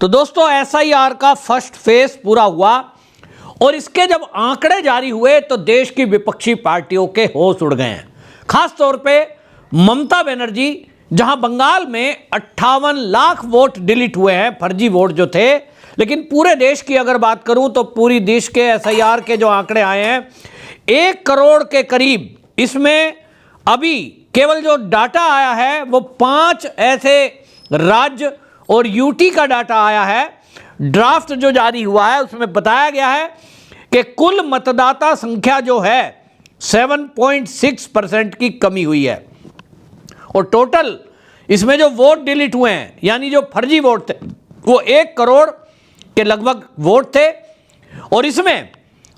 तो दोस्तों एसआईआर का फर्स्ट फेज पूरा हुआ और इसके जब आंकड़े जारी हुए तो देश की विपक्षी पार्टियों के होश उड़ गए हैं। खास तौर पे ममता बनर्जी, जहां बंगाल में 58 लाख वोट डिलीट हुए हैं, फर्जी वोट जो थे, लेकिन पूरे देश की अगर बात करूं तो पूरी देश के एसआईआर के जो आंकड़े आए हैं 1 करोड़ के करीब। इसमें अभी केवल जो डाटा आया है वो 5 ऐसे राज्य और यूटी का डाटा आया है। ड्राफ्ट जो जारी हुआ है उसमें बताया गया है कि कुल मतदाता संख्या जो है 7.6% की कमी हुई है और टोटल इसमें जो वोट डिलीट हुए हैं यानी जो फर्जी वोट थे वो 1 करोड़ के लगभग वोट थे। और इसमें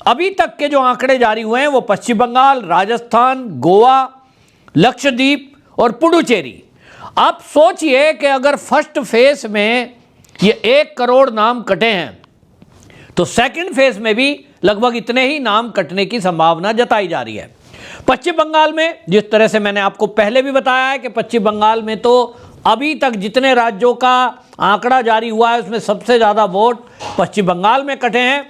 अभी तक के जो आंकड़े जारी हुए हैं वो पश्चिम बंगाल, राजस्थान, गोवा, लक्षद्वीप और पुडुचेरी। आप सोचिए कि अगर फर्स्ट फेज में ये 1 करोड़ नाम कटे हैं तो सेकंड फेज में भी लगभग इतने ही नाम कटने की संभावना जताई जा रही है। पश्चिम बंगाल में जिस तरह से मैंने आपको पहले भी बताया है कि पश्चिम बंगाल में तो अभी तक जितने राज्यों का आंकड़ा जारी हुआ है उसमें सबसे ज़्यादा वोट पश्चिम बंगाल में कटे हैं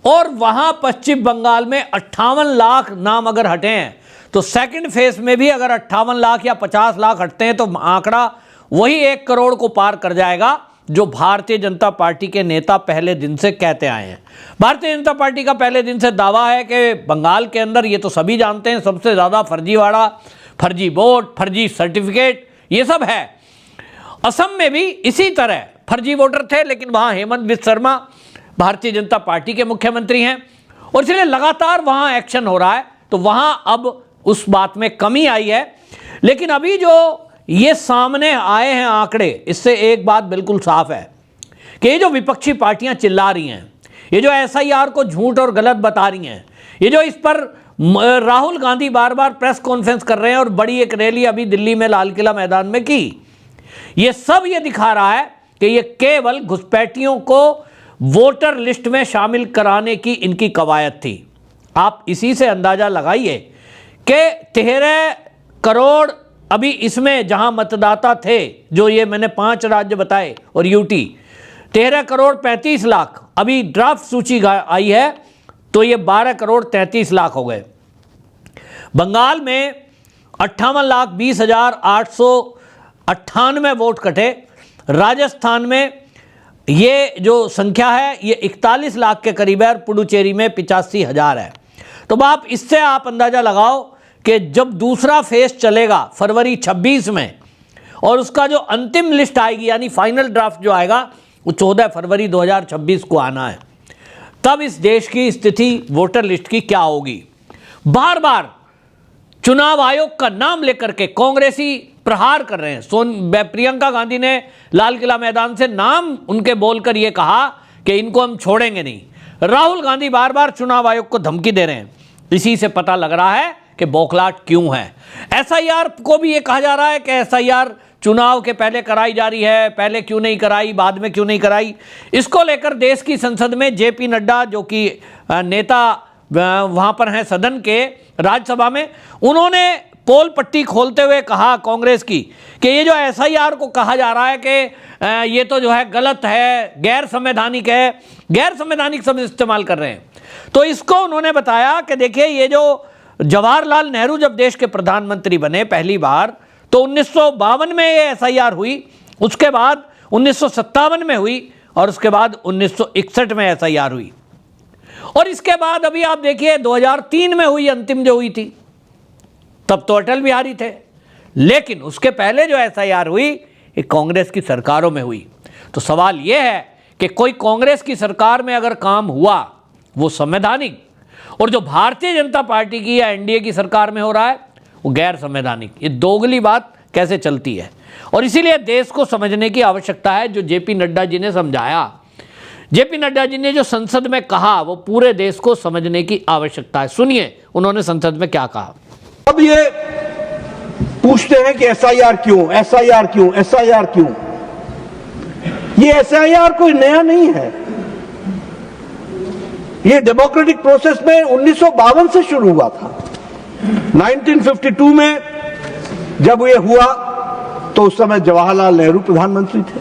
और वहाँ पश्चिम बंगाल में 58 लाख नाम अगर हटे हैं तो सेकंड फेज में भी अगर 58 लाख या 50 लाख हटते हैं तो आंकड़ा वही 1 करोड़ को पार कर जाएगा जो भारतीय जनता पार्टी के नेता पहले दिन से कहते आए हैं। भारतीय जनता पार्टी का पहले दिन से दावा है कि बंगाल के अंदर, ये तो सभी जानते हैं, सबसे ज़्यादा फर्जीवाड़ा, फर्जी वोट, फर्जी सर्टिफिकेट ये सब है। असम में भी इसी तरह फर्जी वोटर थे, लेकिन वहाँ हेमंत बिस्वा शर्मा भारतीय जनता पार्टी के मुख्यमंत्री हैं और इसलिए लगातार वहाँ एक्शन हो रहा है। तो वहाँ अब उस बात में कमी आई है। लेकिन अभी जो ये सामने आए हैं आंकड़े, इससे एक बात बिल्कुल साफ है कि ये जो विपक्षी पार्टियां चिल्ला रही हैं, ये जो एसआईआर को झूठ और गलत बता रही हैं, ये जो इस पर राहुल गांधी बार बार प्रेस कॉन्फ्रेंस कर रहे हैं और बड़ी एक रैली अभी दिल्ली में लाल किला मैदान में की, ये सब ये दिखा रहा है कि ये केवल घुसपैठियों को वोटर लिस्ट में शामिल कराने की इनकी कवायद थी। आप इसी से अंदाजा लगाइए कि 13 करोड़ अभी इसमें जहां मतदाता थे, जो ये मैंने 5 राज्य बताए और यूटी, 13 करोड़ 35 लाख अभी ड्राफ्ट सूची आई है तो ये 12 करोड़ 33 लाख हो गए। बंगाल में 58,20,898 वोट कटे। राजस्थान में ये जो संख्या है ये 41 लाख के करीब है और पुडुचेरी में 85,000 है। तो आप इससे आप अंदाजा लगाओ कि जब दूसरा फेज चलेगा फरवरी 26 में और उसका जो अंतिम लिस्ट आएगी यानी फाइनल ड्राफ्ट जो आएगा वो 14 फरवरी 2026 को आना है, तब इस देश की स्थिति वोटर लिस्ट की क्या होगी। बार बार चुनाव आयोग का नाम लेकर के कांग्रेसी प्रहार कर रहे हैं। प्रियंका गांधी ने लाल किला मैदान से नाम उनके बोलकर ये कहा कि इनको हम छोड़ेंगे नहीं। राहुल गांधी बार बार चुनाव आयोग को धमकी दे रहे हैं। इसी से पता लग रहा है कि बौखलाहट क्यों है। एसआईआर को भी ये कहा जा रहा है कि एसआईआर चुनाव के पहले कराई जा रही है, पहले क्यों नहीं कराई, बाद में क्यों नहीं कराई। इसको लेकर देश की संसद में जेपी नड्डा, जो कि नेता वहां पर हैं सदन के राज्यसभा में, उन्होंने पोल पट्टी खोलते हुए कहा कांग्रेस की कि ये जो एसआईआर को कहा जा रहा है कि ये तो जो है गलत है, गैर संवैधानिक है, गैर संवैधानिक शब्द इस्तेमाल कर रहे हैं। तो इसको उन्होंने बताया कि देखिए ये जो जवाहरलाल नेहरू जब देश के प्रधानमंत्री बने पहली बार तो 1952 में ये एसआईआर हुई, उसके बाद 1957 में हुई और उसके बाद 1961 में एसआईआर हुई और इसके बाद अभी आप देखिए 2003 में हुई, अंतिम जो हुई थी, तब तो अटल बिहारी थे। लेकिन उसके पहले जो एसआईआर हुई ये कांग्रेस की सरकारों में हुई। तो सवाल ये है कि कोई कांग्रेस की सरकार में अगर काम हुआ वो संवैधानिक, और जो भारतीय जनता पार्टी की या एनडीए की सरकार में हो रहा है वो गैर संवैधानिक। ये दोगली बात कैसे चलती है और इसीलिए देश को समझने की आवश्यकता है। जो जेपी नड्डा जी ने समझाया, जेपी नड्डा जी ने जो संसद में कहा, वो पूरे देश को समझने की आवश्यकता है। सुनिए उन्होंने संसद में क्या कहा। अब ये पूछते हैं कि एसआईआर क्यों, एसआईआर क्यों, एसआईआर क्यों। ये एसआईआर कोई नया नहीं है, ये डेमोक्रेटिक प्रोसेस में 1952 से शुरू हुआ था। 1952 में जब ये हुआ तो उस समय जवाहरलाल नेहरू प्रधानमंत्री थे।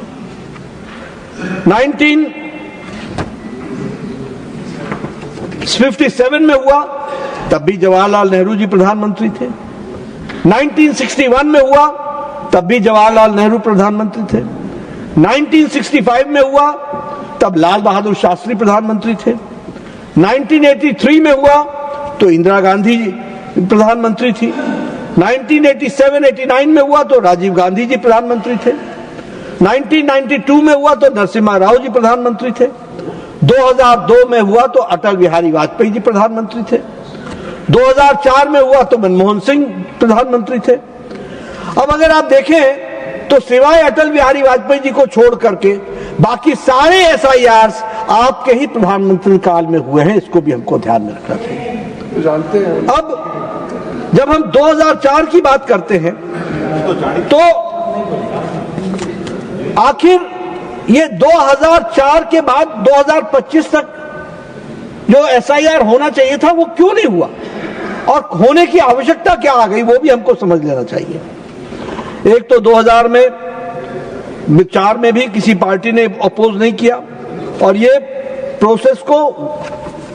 1957 में हुआ, तब भी जवाहरलाल नेहरू जी प्रधानमंत्री थे। 1961 में हुआ, तब भी जवाहरलाल नेहरू प्रधानमंत्री थे। 1965 में हुआ, तब लाल बहादुर शास्त्री प्रधानमंत्री थे। 1983 में हुआ तो इंदिरा गांधी प्रधानमंत्री थी। 1987-89 में हुआ तो राजीव गांधी जी प्रधानमंत्री थे। 1992 में हुआ तो नरसिम्हा राव जी प्रधानमंत्री थे। 2002 में हुआ तो अटल बिहारी वाजपेयी जी प्रधानमंत्री थे। 2004 में हुआ तो मनमोहन सिंह प्रधानमंत्री थे। अब अगर आप देखें तो सिवाय अटल बिहारी वाजपेयी जी को छोड़ करके बाकी सारे SIRs आपके ही प्रधानमंत्री काल में हुए हैं, इसको भी हमको ध्यान में रखना चाहिए। जानते हैं। अब जब हम 2004 की बात करते हैं तो आखिर ये 2004 के बाद 2025 तक जो SIR होना चाहिए था वो क्यों नहीं हुआ, और होने की आवश्यकता क्या आ गई, वो भी हमको समझ लेना चाहिए। एक तो 2004 में भी किसी पार्टी ने अपोज नहीं किया, और ये प्रोसेस को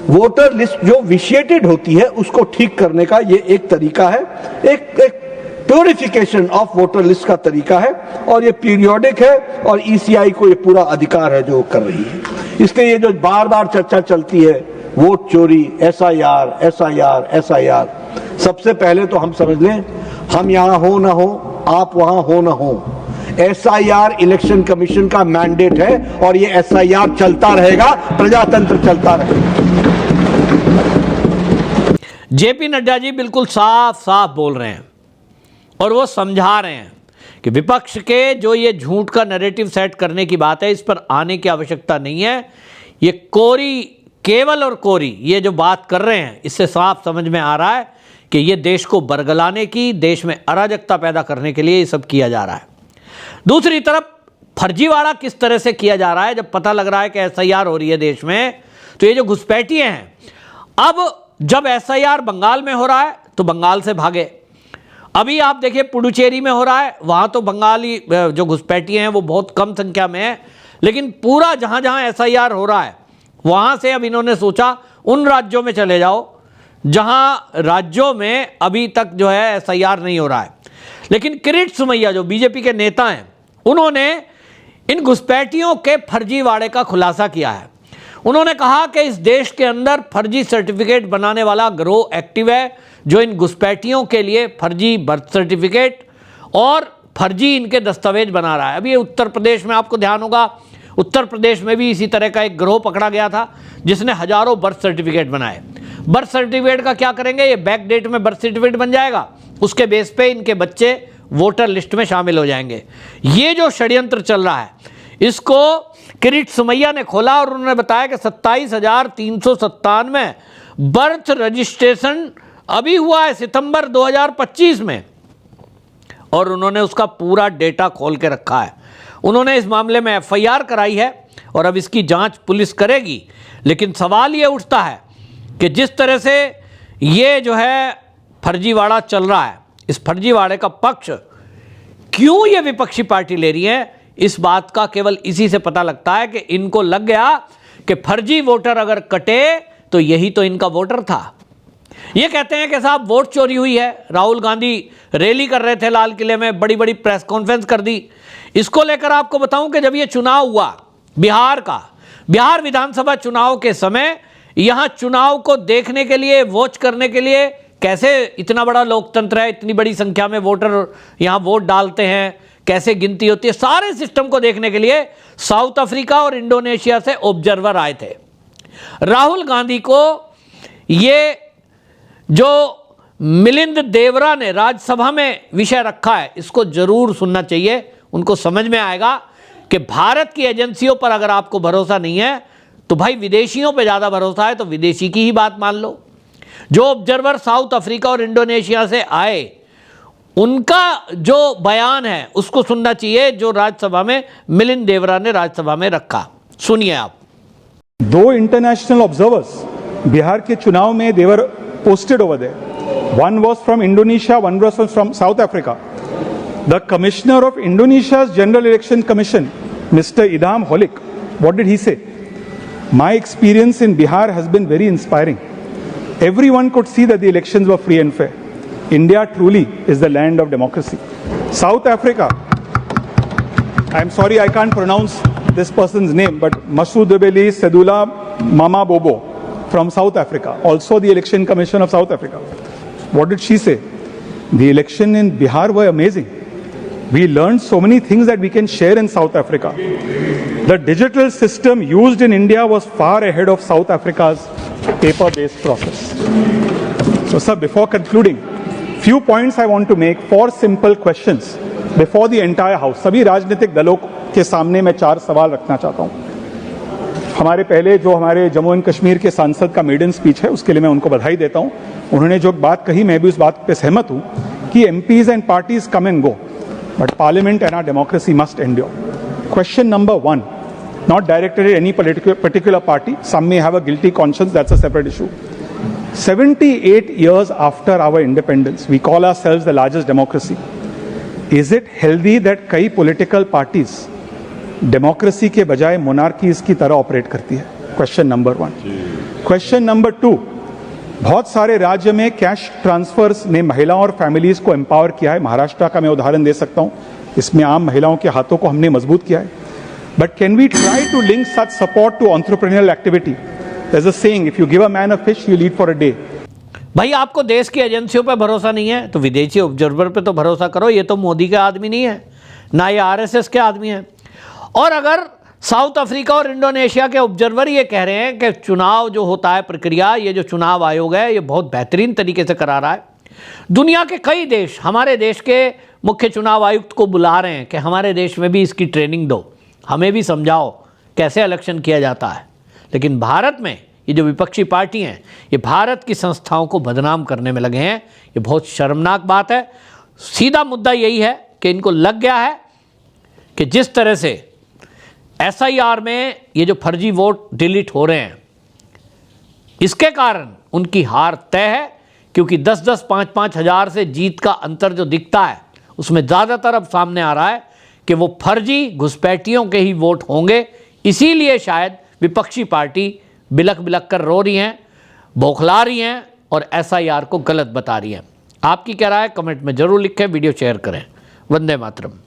वोटर लिस्ट जो विशिएटेड होती है उसको ठीक करने का ये एक तरीका है, एक प्योरिफिकेशन ऑफ वोटर लिस्ट का तरीका है, और ये पीरियोडिक है, और ECI को ये पूरा अधिकार है जो कर रही है। इसलिए ये जो बार बार चर्चा चलती है वोट चोरी, SIR, सबसे पहले तो हम समझ लें, हम यहां हो ना हो, आप वहां हो ना हो, SIR इलेक्शन कमीशन का मैंडेट है, और ये SIR चलता रहेगा, प्रजातंत्र चलता रहेगा। JP नड्डा जी बिल्कुल साफ साफ बोल रहे हैं, और वो समझा रहे हैं कि विपक्ष के जो ये झूठ का नैरेटिव सेट करने की बात है, इस पर आने की आवश्यकता नहीं है। ये कोरी, केवल और कोरी ये जो बात कर रहे हैं, इससे साफ समझ में आ रहा है कि ये देश को बरगलाने की, देश में अराजकता पैदा करने के लिए ये सब किया जा रहा है। दूसरी तरफ फर्जीवाड़ा किस तरह से किया जा रहा है, जब पता लग रहा है कि SIR हो रही है देश में, तो ये जो घुसपैठिए हैं, अब जब SIR बंगाल में हो रहा है तो बंगाल से भागे। अभी आप देखिए पुडुचेरी में हो रहा है, वहाँ तो बंगाली जो घुसपैठिए हैं वो बहुत कम संख्या में है, लेकिन पूरा जहाँ जहाँ SIR हो रहा है वहाँ से अब इन्होंने सोचा उन राज्यों में चले जाओ जहाँ राज्यों में अभी तक जो है SIR नहीं हो रहा है। लेकिन किरीट सोमैया जो बीजेपी के नेता हैं, उन्होंने इन घुसपैठियों के फर्जीवाड़े का खुलासा किया है। उन्होंने कहा कि इस देश के अंदर फर्जी सर्टिफिकेट बनाने वाला गिरोह एक्टिव है, जो इन घुसपैठियों के लिए फर्जी बर्थ सर्टिफिकेट और फर्जी इनके दस्तावेज बना रहा है। अभी उत्तर प्रदेश में आपको ध्यान होगा, उत्तर प्रदेश में भी इसी तरह का एक गिरोह पकड़ा गया था जिसने हजारों बर्थ सर्टिफिकेट बनाए। बर्थ सर्टिफिकेट का क्या करेंगे, ये बैक डेट में बर्थ सर्टिफिकेट बन जाएगा, उसके बेस पे इनके बच्चे वोटर लिस्ट में शामिल हो जाएंगे। ये जो षड्यंत्र चल रहा है, इसको किरीट सोमैया ने खोला, और उन्होंने बताया कि 27,397 बर्थ रजिस्ट्रेशन अभी हुआ है सितंबर 2025 में, और उन्होंने उसका पूरा डेटा खोल के रखा है। उन्होंने इस मामले में FIR कराई है, और अब इसकी जांच पुलिस करेगी। लेकिन सवाल ये उठता है कि जिस तरह से ये जो है फर्जीवाड़ा चल रहा है, इस फर्जीवाड़े का पक्ष क्यों ये विपक्षी पार्टी ले रही है, इस बात का केवल इसी से पता लगता है कि इनको लग गया कि फर्जी वोटर अगर कटे तो यही तो इनका वोटर था। ये कहते हैं कि साहब वोट चोरी हुई है। राहुल गांधी रैली कर रहे थे लाल किले में, बड़ी बड़ी प्रेस कॉन्फ्रेंस कर दी। इसको लेकर आपको बताऊं कि जब ये चुनाव हुआ बिहार विधानसभा चुनाव के समय, यहां चुनाव को देखने के लिए, वॉच करने के लिए, कैसे इतना बड़ा लोकतंत्र है, इतनी बड़ी संख्या में वोटर यहां वोट डालते हैं, कैसे गिनती होती है, सारे सिस्टम को देखने के लिए साउथ अफ्रीका और इंडोनेशिया से ऑब्जर्वर आए थे। राहुल गांधी को ये जो मिलिंद देवरा ने राज्यसभा में विषय रखा है, इसको जरूर सुनना चाहिए। उनको समझ में आएगा कि भारत की एजेंसियों पर अगर आपको भरोसा नहीं है तो भाई विदेशियों पे ज़्यादा भरोसा है तो विदेशी की ही बात मान लो। जो ऑब्जर्वर साउथ अफ्रीका और इंडोनेशिया से आए, उनका जो बयान है उसको सुनना चाहिए, जो राज्यसभा में मिलिंद देवरा ने राज्यसभा में रखा। सुनिए आप। 2 इंटरनेशनल ऑब्जर्वर्स बिहार के चुनाव में देवर posted over there. One was from Indonesia, one was from South Africa. The Commissioner of Indonesia's General Election Commission, Mr. Idham Holik, What did he say? My experience in Bihar has been very inspiring. Everyone could see that the elections were free and fair. India truly is the land of democracy. South Africa, I'm sorry I can't pronounce this person's name, but Masudebeli Sedula Mama Bobo from South Africa, also the Election Commission of South Africa. What did she say? The election in Bihar were amazing. We learned so many things that we can share in South Africa. The digital system used in India was far ahead of South Africa's paper-based process. So, sir, before concluding, few points I want to make, 4 simple questions before the entire House. सभी राजनीतिक दलों के सामने मैं 4 सवाल रखना चाहता हूं। हमारे पहले जो हमारे जम्मू एंड कश्मीर के सांसद का मेडन स्पीच है, उसके लिए मैं उनको बधाई देता हूं। उन्होंने जो बात कही, मैं भी उस बात पे सहमत हूं कि MPs and parties come and go, but Parliament and our democracy must endure. Question number 1, not directed at any particular party. Some may have a guilty conscience, that's a separate issue. 78 years after our independence, we call ourselves the largest democracy. Is it healthy that कई political parties democracy के बजाय monarchies की तरह operate करती है? Question number 1. Question number 2, बहुत सारे राज्य में कैश ट्रांसफर्स ने महिलाओं और फैमिलीज को एम्पावर किया है। महाराष्ट्र का मैं उदाहरण दे सकता हूं, इसमें आम महिलाओं के हाथों को हमने मजबूत किया है। But can we try to link such support to entrepreneurial activity? There is a saying, if you give a man a fish you eat for a day. भाई, आपको देश की एजेंसियों पर भरोसा नहीं है तो विदेशी ऑब्जर्वर पे तो भरोसा करो। ये तो मोदी का आदमी नहीं है, ना ये RSS के आदमी है। और अगर साउथ अफ्रीका और इंडोनेशिया के ऑब्जर्वर ये कह रहे हैं कि चुनाव जो होता है, प्रक्रिया, ये जो चुनाव आयोग है, ये बहुत बेहतरीन तरीके से करा रहा है। दुनिया के कई देश हमारे देश के मुख्य चुनाव आयुक्त को बुला रहे हैं कि हमारे देश में भी इसकी ट्रेनिंग दो, हमें भी समझाओ कैसे इलेक्शन किया जाता है। लेकिन भारत में ये जो विपक्षी पार्टी हैं, ये भारत की संस्थाओं को बदनाम करने में लगे हैं। ये बहुत शर्मनाक बात है। सीधा मुद्दा यही है कि इनको लग गया है कि जिस तरह से SIR में ये जो फर्जी वोट डिलीट हो रहे हैं, इसके कारण उनकी हार तय है। क्योंकि 10-10, 5-5 हज़ार से जीत का अंतर जो दिखता है, उसमें ज़्यादातर अब सामने आ रहा है कि वो फर्जी घुसपैठियों के ही वोट होंगे। इसीलिए शायद विपक्षी पार्टी बिलख बिलख कर रो रही हैं, बौखला रही हैं और SIR को गलत बता रही हैं। आपकी क्या राय है? कमेंट में ज़रूर लिखें, वीडियो शेयर करें। वंदे मातरम।